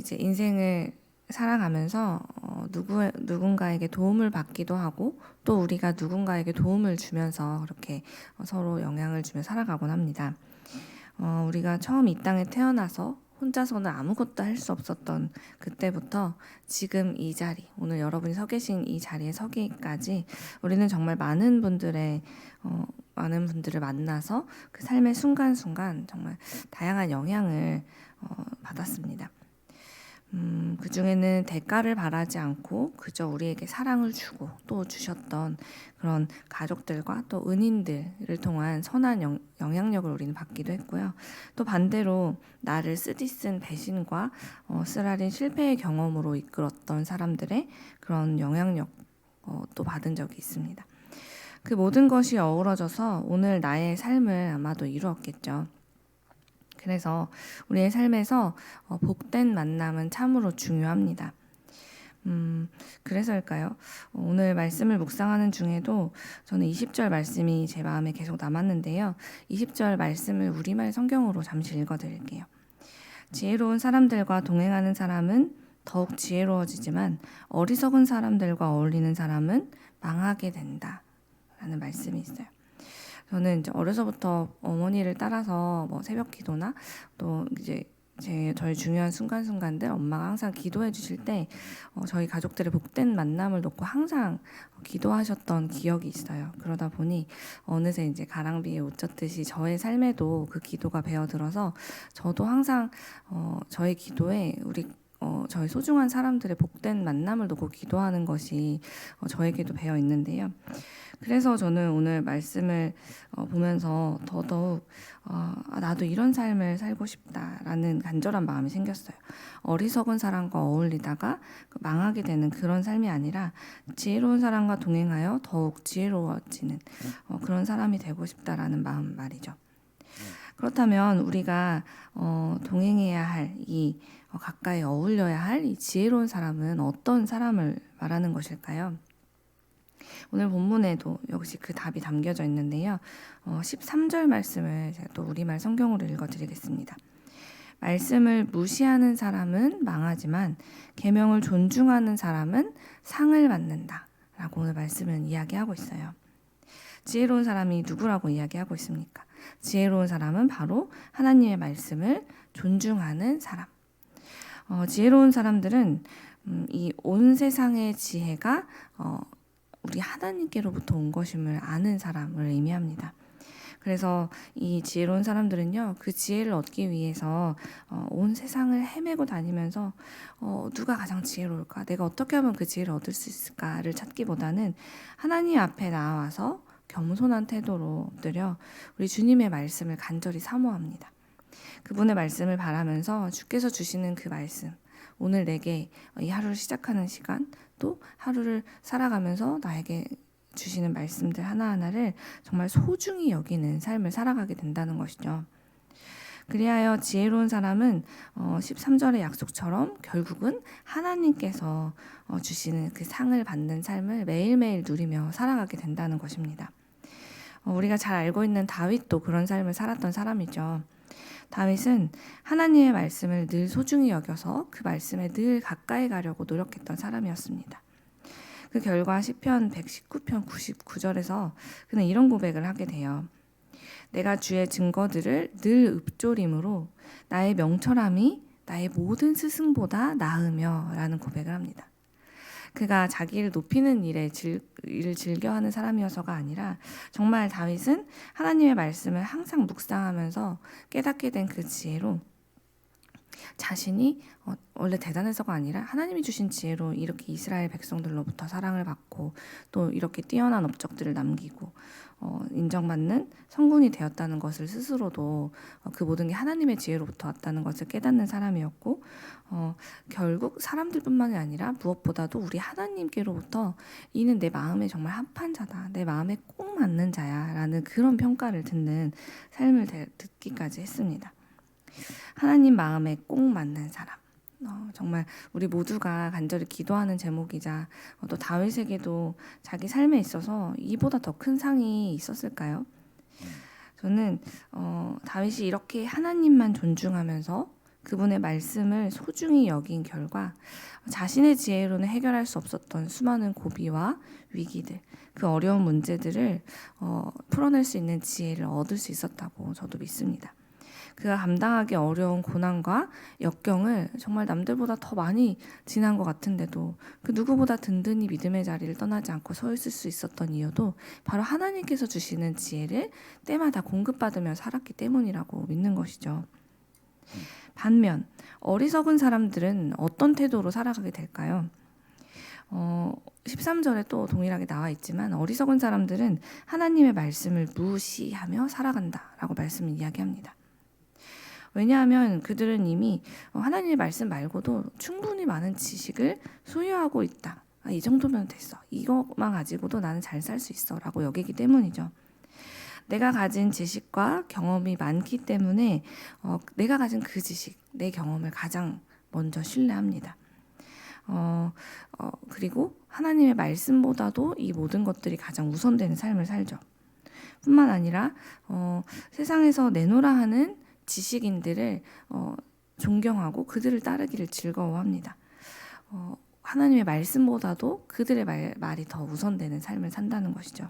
이제 인생을 살아가면서 누군가에게 도움을 받기도 하고 또 우리가 누군가에게 도움을 주면서 그렇게 서로 영향을 주며 살아가곤 합니다. 우리가 처음 이 땅에 태어나서 혼자서는 아무것도 할 수 없었던 그때부터 지금 이 자리, 오늘 여러분이 서 계신 이 자리에 서기까지 우리는 정말 많은 분들을 만나서 그 삶의 순간순간 정말 다양한 영향을 받았습니다. 그 중에는 대가를 바라지 않고 그저 우리에게 사랑을 주고 또 주셨던 그런 가족들과 또 은인들을 통한 선한 영향력을 우리는 받기도 했고요. 또 반대로 나를 쓰디쓴 배신과 쓰라린 실패의 경험으로 이끌었던 사람들의 그런 영향력 또 받은 적이 있습니다. 그 모든 것이 어우러져서 오늘 나의 삶을 아마도 이루었겠죠. 그래서 우리의 삶에서 복된 만남은 참으로 중요합니다. 그래서일까요? 오늘 말씀을 묵상하는 중에도 저는 20절 말씀이 제 마음에 계속 남았는데요. 20절 말씀을 우리말 성경으로 잠시 읽어드릴게요. 지혜로운 사람들과 동행하는 사람은 더욱 지혜로워지지만 어리석은 사람들과 어울리는 사람은 망하게 된다. 라는 말씀이 있어요. 저는 이제 어려서부터 어머니를 따라서 뭐 새벽 기도나 또 이제 저희 중요한 순간순간들 엄마가 항상 기도해 주실 때 저희 가족들의 복된 만남을 놓고 항상 기도하셨던 기억이 있어요. 그러다 보니 어느새 이제 가랑비에 옷 젖듯이 저의 삶에도 그 기도가 배어들어서 저도 항상 저의 기도에 저희 소중한 사람들의 복된 만남을 놓고 기도하는 것이 저에게도 배어 있는데요. 그래서 저는 오늘 말씀을 보면서 더더욱 나도 이런 삶을 살고 싶다라는 간절한 마음이 생겼어요. 어리석은 사람과 어울리다가 망하게 되는 그런 삶이 아니라 지혜로운 사람과 동행하여 더욱 지혜로워지는 그런 사람이 되고 싶다라는 마음 말이죠. 그렇다면 우리가 동행해야 할 이 가까이 어울려야 할 이 지혜로운 사람은 어떤 사람을 말하는 것일까요? 오늘 본문에도 역시 그 답이 담겨져 있는데요. 13절 말씀을 제가 또 우리말 성경으로 읽어드리겠습니다. 말씀을 무시하는 사람은 망하지만 계명을 존중하는 사람은 상을 받는다. 라고 오늘 말씀은 이야기하고 있어요. 지혜로운 사람이 누구라고 이야기하고 있습니까? 지혜로운 사람은 바로 하나님의 말씀을 존중하는 사람. 지혜로운 사람들은 이 온 세상의 지혜가 우리 하나님께로부터 온 것임을 아는 사람을 의미합니다. 그래서 이 지혜로운 사람들은요, 그 지혜를 얻기 위해서 온 세상을 헤매고 다니면서 누가 가장 지혜로울까? 내가 어떻게 하면 그 지혜를 얻을 수 있을까를 찾기보다는 하나님 앞에 나와서 겸손한 태도로 엎드려 우리 주님의 말씀을 간절히 사모합니다. 그분의 말씀을 바라면서 주께서 주시는 그 말씀, 오늘 내게 이 하루를 시작하는 시간, 또 하루를 살아가면서 나에게 주시는 말씀들 하나하나를 정말 소중히 여기는 삶을 살아가게 된다는 것이죠. 그리하여 지혜로운 사람은 13절의 약속처럼 결국은 하나님께서 주시는 그 상을 받는 삶을 매일매일 누리며 살아가게 된다는 것입니다. 우리가 잘 알고 있는 다윗도 그런 삶을 살았던 사람이죠. 다윗은 하나님의 말씀을 늘 소중히 여겨서 그 말씀에 늘 가까이 가려고 노력했던 사람이었습니다. 그 결과 시편 119편 99절에서 그는 이런 고백을 하게 돼요. 내가 주의 증거들을 늘 읊조림으로 나의 명철함이 나의 모든 스승보다 나으며 라는 고백을 합니다. 그가 자기를 높이는 일을 즐겨하는 사람이어서가 아니라 정말 다윗은 하나님의 말씀을 항상 묵상하면서 깨닫게 된 그 지혜로 자신이 원래 대단해서가 아니라 하나님이 주신 지혜로 이렇게 이스라엘 백성들로부터 사랑을 받고 또 이렇게 뛰어난 업적들을 남기고 인정받는 성군이 되었다는 것을 스스로도 그 모든 게 하나님의 지혜로부터 왔다는 것을 깨닫는 사람이었고 결국 사람들뿐만이 아니라 무엇보다도 우리 하나님께로부터 이는 내 마음에 정말 합한 자다, 내 마음에 꼭 맞는 자야 라는 그런 평가를 듣는 삶을 듣기까지 했습니다. 하나님 마음에 꼭 맞는 사람, 정말 우리 모두가 간절히 기도하는 제목이자 또 다윗에게도 자기 삶에 있어서 이보다 더 큰 상이 있었을까요? 저는 다윗이 이렇게 하나님만 존중하면서 그분의 말씀을 소중히 여긴 결과 자신의 지혜로는 해결할 수 없었던 수많은 고비와 위기들, 그 어려운 문제들을 풀어낼 수 있는 지혜를 얻을 수 있었다고 저도 믿습니다. 그가 감당하기 어려운 고난과 역경을 정말 남들보다 더 많이 지난 것 같은데도 그 누구보다 든든히 믿음의 자리를 떠나지 않고 서 있을 수 있었던 이유도 바로 하나님께서 주시는 지혜를 때마다 공급받으며 살았기 때문이라고 믿는 것이죠. 반면 어리석은 사람들은 어떤 태도로 살아가게 될까요? 13절에 또 동일하게 나와 있지만 어리석은 사람들은 하나님의 말씀을 무시하며 살아간다라고 말씀을 이야기합니다. 왜냐하면 그들은 이미 하나님의 말씀 말고도 충분히 많은 지식을 소유하고 있다. 이 정도면 됐어. 이것만 가지고도 나는 잘 살 수 있어 라고 여기기 때문이죠. 내가 가진 지식과 경험이 많기 때문에 내가 가진 그 지식, 내 경험을 가장 먼저 신뢰합니다. 그리고 하나님의 말씀보다도 이 모든 것들이 가장 우선되는 삶을 살죠. 뿐만 아니라 세상에서 내놓으라 하는 지식인들을 존경하고 그들을 따르기를 즐거워합니다. 하나님의 말씀보다도 그들의 말이 더 우선되는 삶을 산다는 것이죠.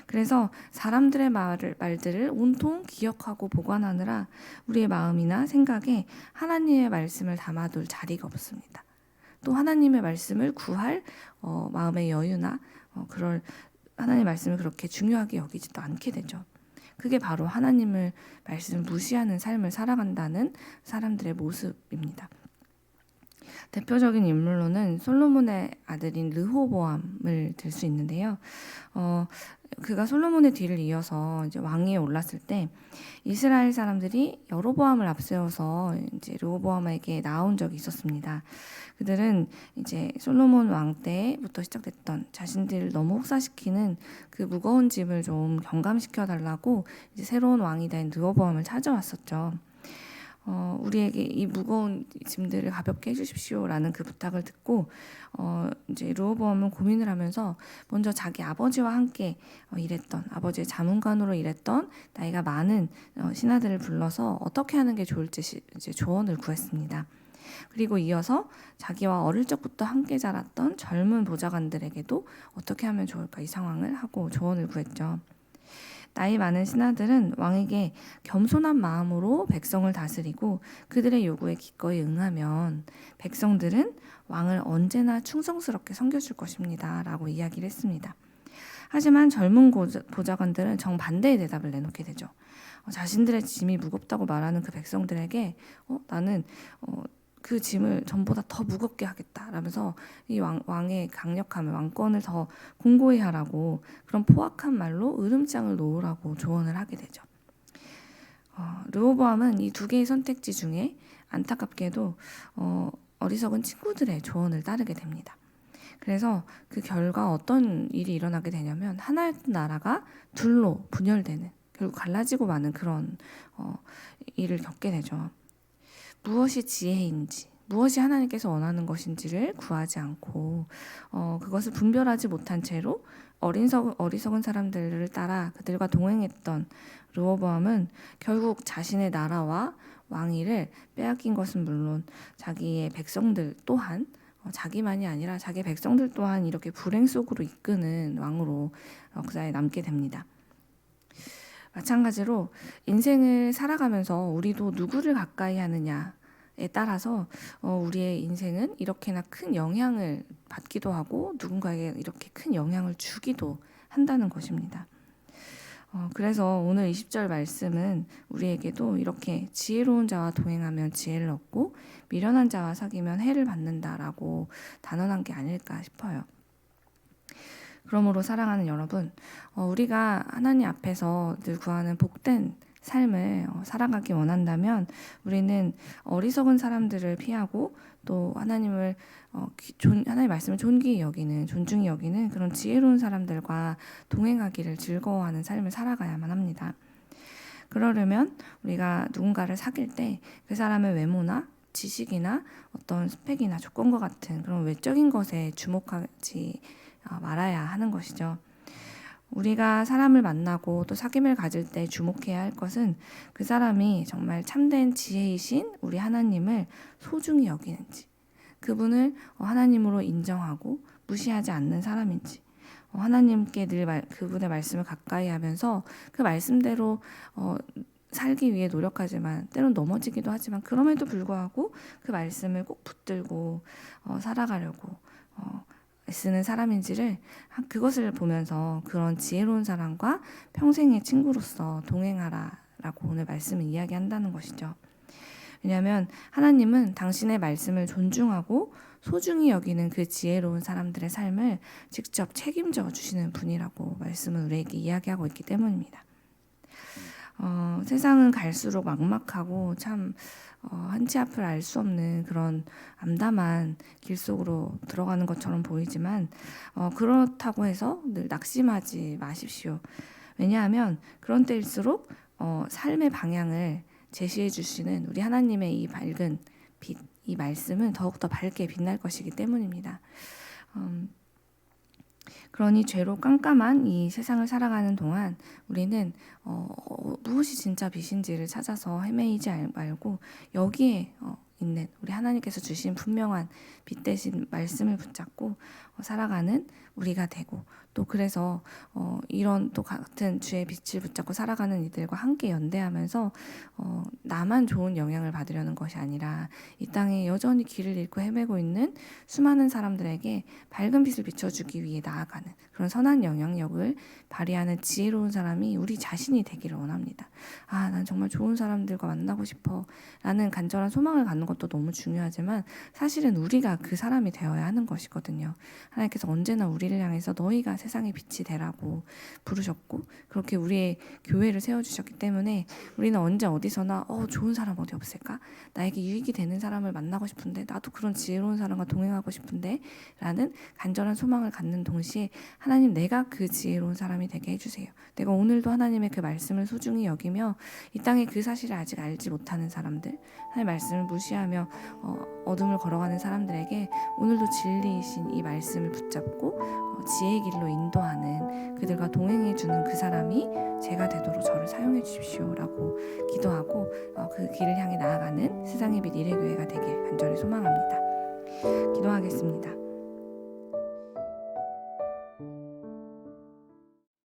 그래서 사람들의 말들을 온통 기억하고 보관하느라 우리의 마음이나 생각에 하나님의 말씀을 담아둘 자리가 없습니다. 또 하나님의 말씀을 구할 마음의 여유나 그럴 하나님의 말씀을 그렇게 중요하게 여기지도 않게 되죠. 그게 바로 하나님의 말씀을 무시하는 삶을 살아간다는 사람들의 모습입니다. 대표적인 인물로는 솔로몬의 아들인 르호보암을 들 수 있는데요. 그가 솔로몬의 뒤를 이어서 이제 왕위에 올랐을 때 이스라엘 사람들이 여로보암을 앞세워서 이제 르호보암에게 나온 적이 있었습니다. 그들은 이제 솔로몬 왕 때부터 시작됐던 자신들을 너무 혹사시키는 그 무거운 짐을 좀 경감시켜 달라고 이제 새로운 왕이 된 르호보암을 찾아왔었죠. 우리에게 이 무거운 짐들을 가볍게 해주십시오라는 그 부탁을 듣고 이제 르호보암은 고민을 하면서 먼저 자기 아버지와 함께 일했던 아버지의 자문관으로 일했던 나이가 많은 신하들을 불러서 어떻게 하는 게 좋을지 이제 조언을 구했습니다. 그리고 이어서 자기와 어릴 적부터 함께 자랐던 젊은 보좌관들에게도 어떻게 하면 좋을까 이 상황을 하고 조언을 구했죠. 나이 많은 신하들은 왕에게 겸손한 마음으로 백성을 다스리고 그들의 요구에 기꺼이 응하면 백성들은 왕을 언제나 충성스럽게 섬겨줄 것입니다 라고 이야기를 했습니다. 하지만 젊은 보좌관들은 정반대의 대답을 내놓게 되죠. 자신들의 짐이 무겁다고 말하는 그 백성들에게 나는 그 짐을 전보다 더 무겁게 하겠다라면서 이 왕의 강력함을 왕권을 더 공고히 하라고 그런 포악한 말로 으름장을 놓으라고 조언을 하게 되죠. 르호보암은 이 두 개의 선택지 중에 안타깝게도 어리석은 친구들의 조언을 따르게 됩니다. 그래서 그 결과 어떤 일이 일어나게 되냐면 하나의 나라가 둘로 분열되는 결국 갈라지고 마는 그런 일을 겪게 되죠. 무엇이 지혜인지, 무엇이 하나님께서 원하는 것인지를 구하지 않고 그것을 분별하지 못한 채로 어리석은 사람들을 따라 그들과 동행했던 르호보암은 결국 자신의 나라와 왕위를 빼앗긴 것은 물론 자기의 백성들 또한 자기만이 아니라 자기 백성들 또한 이렇게 불행 속으로 이끄는 왕으로 역사에 남게 됩니다. 마찬가지로 인생을 살아가면서 우리도 누구를 가까이 하느냐에 따라서 우리의 인생은 이렇게나 큰 영향을 받기도 하고 누군가에게 이렇게 큰 영향을 주기도 한다는 것입니다. 그래서 오늘 20절 말씀은 우리에게도 이렇게 지혜로운 자와 동행하면 지혜를 얻고 미련한 자와 사귀면 해를 받는다라고 단언한 게 아닐까 싶어요. 그러므로 사랑하는 여러분, 우리가 하나님 앞에서 늘 구하는 복된 삶을 살아가기 원한다면 우리는 어리석은 사람들을 피하고 또 하나님의 말씀을 존귀히 여기는 존중히 여기는 그런 지혜로운 사람들과 동행하기를 즐거워하는 삶을 살아가야만 합니다. 그러려면 우리가 누군가를 사귈 때 그 사람의 외모나 지식이나 어떤 스펙이나 조건과 같은 그런 외적인 것에 주목하지 말아야 하는 것이죠. 우리가 사람을 만나고 또 사귐을 가질 때 주목해야 할 것은 그 사람이 정말 참된 지혜이신 우리 하나님을 소중히 여기는지, 그분을 하나님으로 인정하고 무시하지 않는 사람인지, 하나님께 늘 그분의 말씀을 가까이 하면서 그 말씀대로 살기 위해 노력하지만 때론 넘어지기도 하지만 그럼에도 불구하고 그 말씀을 꼭 붙들고 살아가려고 애쓰는 사람인지를 그것을 보면서 그런 지혜로운 사람과 평생의 친구로서 동행하라라고 오늘 말씀을 이야기한다는 것이죠. 왜냐하면 하나님은 당신의 말씀을 존중하고 소중히 여기는 그 지혜로운 사람들의 삶을 직접 책임져 주시는 분이라고 말씀을 우리에게 이야기하고 있기 때문입니다. 세상은 갈수록 막막하고 참 한치 앞을 알 수 없는 그런 암담한 길 속으로 들어가는 것처럼 보이지만 그렇다고 해서 늘 낙심하지 마십시오. 왜냐하면 그런 때일수록 삶의 방향을 제시해 주시는 우리 하나님의 이 밝은 빛, 이 말씀은 더욱더 밝게 빛날 것이기 때문입니다. 그러니 죄로 깜깜한 이 세상을 살아가는 동안 우리는 무엇이 진짜 빛인지를 찾아서 헤매이지 말고 여기에 있는 우리 하나님께서 주신 분명한 빛 대신 말씀을 붙잡고 살아가는 우리가 되고, 또 그래서 이런 또 같은 주의 빛을 붙잡고 살아가는 이들과 함께 연대하면서 나만 좋은 영향을 받으려는 것이 아니라 이 땅에 여전히 길을 잃고 헤매고 있는 수많은 사람들에게 밝은 빛을 비춰주기 위해 나아가는 그런 선한 영향력을 발휘하는 지혜로운 사람이 우리 자신이 되기를 원합니다. 난 정말 좋은 사람들과 만나고 싶어 라는 간절한 소망을 갖는 것도 너무 중요하지만 사실은 우리가 그 사람이 되어야 하는 것이거든요. 하나님께서 언제나 우리를 향해서 너희가 세상의 빛이 되라고 부르셨고 그렇게 우리의 교회를 세워주셨기 때문에 우리는 언제 어디서나 좋은 사람 어디 없을까? 나에게 유익이 되는 사람을 만나고 싶은데, 나도 그런 지혜로운 사람과 동행하고 싶은데 라는 간절한 소망을 갖는 동시에 하나님, 내가 그 지혜로운 사람이 되게 해주세요. 내가 오늘도 하나님의 그 말씀을 소중히 여기며 이 땅에 그 사실을 아직 알지 못하는 사람들, 하나님의 말씀을 무시하며 어둠을 걸어가는 사람들에게 오늘도 진리이신 이 말씀을 붙잡고 지혜의 길로 인도하는 그들과 동행해주는 그 사람이 제가 되도록 저를 사용해 주십시오 라고 기도하고 그 길을 향해 나아가는 세상의 빛 이레교회가 되길 간절히 소망합니다. 기도하겠습니다.